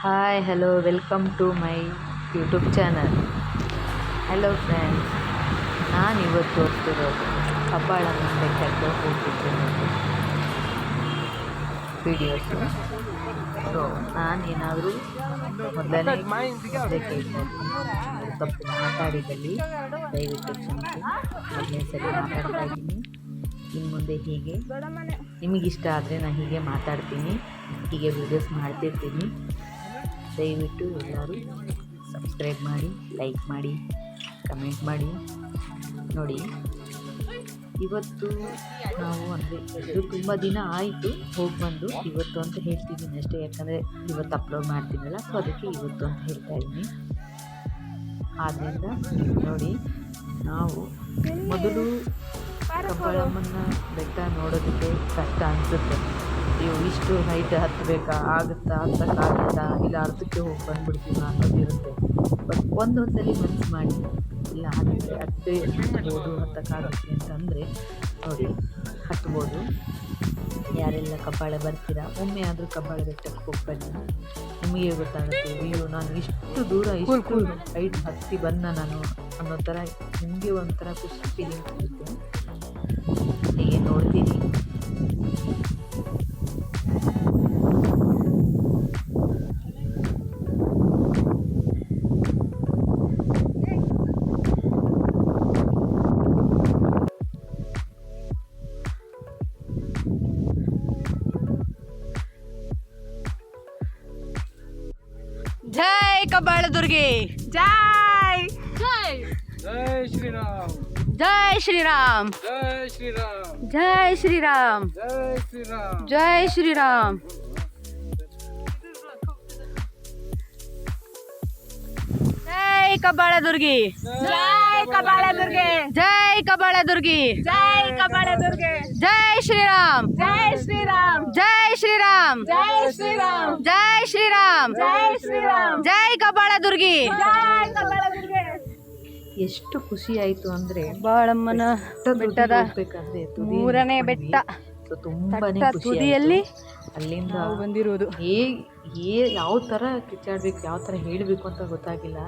Hi hello welcome to my YouTube channel. Hello friends, ನಾನು ಇವತ್ತು ತೋರಿಸ್ತಿರೋದು ಕಬ್ಬಾಳಮ್ಮನ ಬೆಟ್ಟಕ್ಕೆ ಹೋಗ್ತಿದ್ದೆ ನೋಡಿ ವೀಡಿಯೋಸು. ಸೊ ನಾನು ಏನಾದರೂ ಮೊದಲನೇ ತಪ್ಪು ಮಾತಾಡಿದಲ್ಲಿ ದಯವಿಟ್ಟು ಕ್ಷಮಿಸಿ. ಮೊದಲನೇ ಸರಿ ಮಾತಾಡ್ತಾ ಇದ್ದೀನಿ. ಇನ್ನು ಮುಂದೆ ಹೀಗೆ ನಿಮಗಿಷ್ಟ ಆದರೆ ನಾನು ಹೀಗೆ ಮಾತಾಡ್ತೀನಿ, ಹೀಗೆ ವೀಡಿಯೋಸ್ ಮಾಡ್ತಿರ್ತೀನಿ. ದಯವಿಟ್ಟು ಎಲ್ಲರೂ ಸಬ್ಸ್ಕ್ರೈಬ್ ಮಾಡಿ, ಲೈಕ್ ಮಾಡಿ, ಕಮೆಂಟ್ ಮಾಡಿ. ನೋಡಿ, ಇವತ್ತು ನಾವು ಅಂದರೆ ಇದು ತುಂಬ ದಿನ ಆಯಿತು ಹೋಗಿ ಬಂದು. ಇವತ್ತು ಅಂತ ಹೇಳ್ತಿದ್ದೀನಿ ಅಷ್ಟೇ, ಯಾಕಂದರೆ ಇವತ್ತು ಅಪ್ಲೋಡ್ ಮಾಡ್ತೀನಲ್ಲ, ಸೊ ಅದಕ್ಕೆ ಇವತ್ತು ಅಂತ ಹೇಳ್ತಾ ಇದ್ದೀನಿ. ಆದ್ದರಿಂದ ನೋಡಿ, ನಾವು ಮೊದಲು ಕಬ್ಬಾಳಮ್ಮನ ಬೆಟ್ಟ ನೋಡೋದಕ್ಕೆ ಕಷ್ಟ ಅನಿಸುತ್ತೆ. ಇಷ್ಟು ಹೈಟ್ ಹತ್ತಬೇಕಾ, ಹತ್ತಕ್ಕಾಗುತ್ತಾ, ಇಲ್ಲ ಅರ್ಧಕ್ಕೆ ಹೋಗಿ ಬಂದುಬಿಡ್ತೀವಿ ಅನ್ನೋದಿರುತ್ತೆ. ಬಟ್ ಒಂದೊಂದ್ಸಲಿ ಮನಸ್ಸು ಮಾಡಿ ಇಲ್ಲ ಹತ್ಬೋದು, ಹತ್ತಕ್ಕಾಗುತ್ತೆ ಅಂತಂದರೆ ನೋಡಿ ಹತ್ಬೋದು. ಯಾರೆಲ್ಲ ಕಬ್ಬಾಳ ಬರ್ತೀರಾ, ಒಮ್ಮೆ ಆದರೂ ಕಬ್ಬಾಳ ಬೆಟ್ಟಕ್ಕೆ ಹೋಗಿ ಬನ್ನಿ, ನಿಮಗೆ ಗೊತ್ತಾಗುತ್ತೆ. ಅಯ್ಯೋ, ನಾನು ಇಷ್ಟು ದೂರ ಇಷ್ಟು ಹೈಟ್ ಹತ್ತಿ ಬಂದ ನಾನು ಅನ್ನೋ ಥರ ನಿಮಗೆ ಒಂಥರ ಖುಷಿ ಫೀಲಿಂಗ್ ಇರುತ್ತೆ. ಹೀಗೆ ನೋಡ್ತೀನಿ. ಜೈ ಕಬ್ಬಾಳದುರ್ಗಿ, ಜೈ ಜೈ ಶ್ರೀರಾಮ್, ಜೈ ಶ್ರೀರಾಮ್, ಜೈ ಶ್ರೀರಾಮ್, ಜೈ ಶ್ರೀರಾಮ್, ಜೈ ಶ್ರೀರಾಮ್. ಜೈ ಶ್ರೀರಾಮ್. ಜೈ ಕಬ್ಬಾಳದುರ್ಗಿ, ಜೈ ಕಬ್ಬಾಳದುರ್ಗಿ, ಜೈ ಕಬ್ಬಾಳದುರ್ಗಿ, ಜೈ ಕಬ್ಬಾಳದುರ್ಗಿ, ಜೈ ಶ್ರೀರಾಮ್, ಜೈ ಶ್ರೀರಾಮ್, ಜೈ ಶ್ರೀರಾಮ್, ಜೈ ಶ್ರೀರಾಮ್, ಜೈ ಶ್ರೀರಾಮ್, ಜೈ ಶ್ರೀರಾಮ್, ಜೈ ಕಬ್ಬಾಳದುರ್ಗಿ. ಜೈ ಕಬ್ಬಾಳದುರ್ಗಿ. ಎಷ್ಟು ಖುಷಿ ಆಯಿತು ಅಂದರೆ ಕಬ್ಬಾಳಮ್ಮನ ಬೆಟ್ಟದ ಮೂರನೇ ಬೆಟ್ಟ, ಸೊ ತುಂಬಾನೇ ಖುಷಿ ತುದಿಯಲ್ಲಿ ಅಲ್ಲಿಂದ ನಾವು ಬಂದಿರುವುದು. ಯಾವ ಥರ ಕಿಚ್ಚಾಡಬೇಕು, ಯಾವ ಥರ ಹೇಳಬೇಕು ಅಂತ ಗೊತ್ತಾಗಿಲ್ಲ.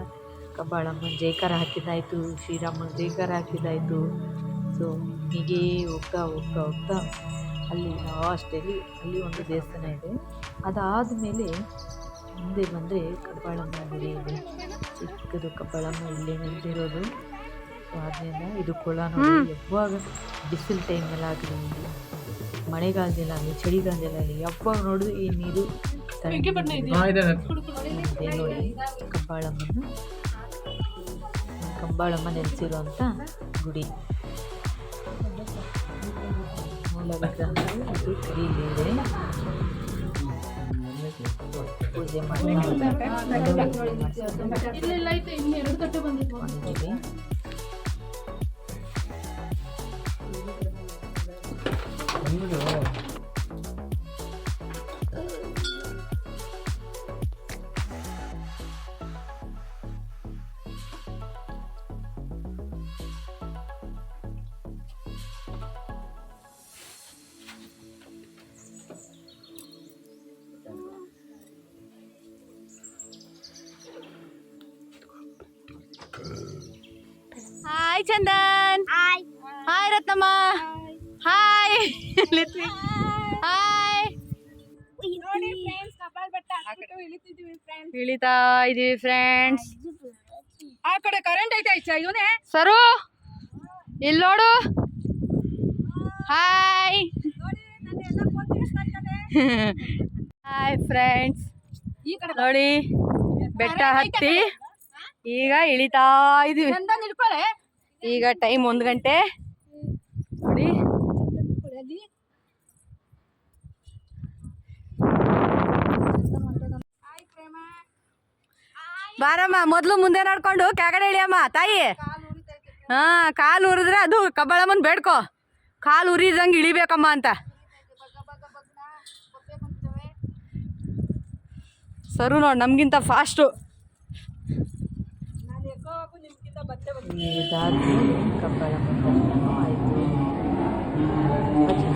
ಕಬ್ಬಾಳಮ್ಮನ ಜೈಕಾರ ಹಾಕಿದ್ದಾಯಿತು, ಶ್ರೀರಾಮನ ಜೈಕಾರ ಹಾಕಿದ್ದಾಯಿತು. ಸೊ ಹೀಗೆ ಹೋಗ್ತಾ ಹೋಗ್ತಾ ಹೋಗ್ತಾ ಅಲ್ಲಿ ಲಾಸ್ಟಲ್ಲಿ ಅಲ್ಲಿ ಒಂದು ದೇವಸ್ಥಾನ ಇದೆ. ಅದಾದಮೇಲೆ ಮುಂದೆ ಬಂದರೆ ಕಬ್ಬಾಳಮ್ಮ ಗುಡಿ ಇದೆ. ಚಿಕ್ಕದು ಕಬ್ಬಾಳಮ್ಮ ಇಲ್ಲೇ ನಿಂತಿರೋದು. ಸೊ ಆದ್ದರಿಂದ ಇದು ಕೊಳ ನೋಡಿ, ಯಾವಾಗ ಬಿಸಿಲು ಟೈಮಲ್ಲಾಗಲಿ, ಮಳೆಗಾಲದಲ್ಲಿ ಆಗಲಿ, ಚಳಿಗಾಲದಲ್ಲಿ ಯಾವಾಗ ನೋಡಿದ್ರು ಈ ನೀರು ನೋಡಿ. ಕಬ್ಬಾಳಮ್ಮ ನೆಲೆಸಿರುವಂಥ ಗುಡಿ. ಮೂಲ ವಿಗ್ರಹ ಇದು ಕರೀಲಿದೆ. ಪೂಜೆ ಮಾಡಿದ್ದೀವಿ. Hi Chandan, hi Ratnamma, hi Lithvi, hi. ನೋಡಿ ಫ್ರೆಂಡ್ಸ್, ಕಬ್ಬಾಳ ಬೆಟ್ಟ ಹತ್ತಿಟ್ಟು ಇಳಿತಿದ್ದೀವಿ ಫ್ರೆಂಡ್ಸ್. ಇಳಿತಾ ಇದೀವಿ ಫ್ರೆಂಡ್ಸ್. ಆ ಕಡೆ ಕರೆಂಟ್ ಐತೆ ಐಚಾ ಇವನೇ ಸರು ಇಲ್ಲಿ ನೋಡು. ಹಾಯ್ ನೋಡಿ, ನನ್ನ ಎಲ್ಲ ಫೋನ್ ತಿರ್ಸ್ತಾ ಇದ್ದಾನೆ. ಹಾಯ್ ಫ್ರೆಂಡ್ಸ್, ಈ ಕಡೆ ನೋಡಿ ಬೆಟ್ಟ ಹತ್ತಿ ಈಗ ಇಳಿತಾ ಇದೀವಿ. ಚಂದ ನಿಲ್ಕೊಳ್ಳೆ. ಈಗ ಟೈಮ್ 1 ಗಂಟೆ ನೋಡಿ. ಬಾರಮ್ಮ, ಮೊದ್ಲು ಮುಂದೆ ನಡ್ಕೊಂಡು ಕೆಳಗಡೆ ಇಳಿಯಮ್ಮ ತಾಯಿ. ಹಾ, ಕಾಲು ಉರಿದ್ರೆ ಅದು ಕಬ್ಬಾಳಮ್ಮನ್ ಬೇಡ್ಕೊ, ಕಾಲು ಉರಿದಂಗೆ ಇಳಿಬೇಕಮ್ಮ ಅಂತ. ಸರು ನೋಡಿ ನಮ್ಗಿಂತ ಫಾಸ್ಟು. ಇದಾದ್ಮೇಲೆ ಕಬ್ಬಾಳಮ್ಮ ದರ್ಶನ ಆಯಿತು. ತುಂಬ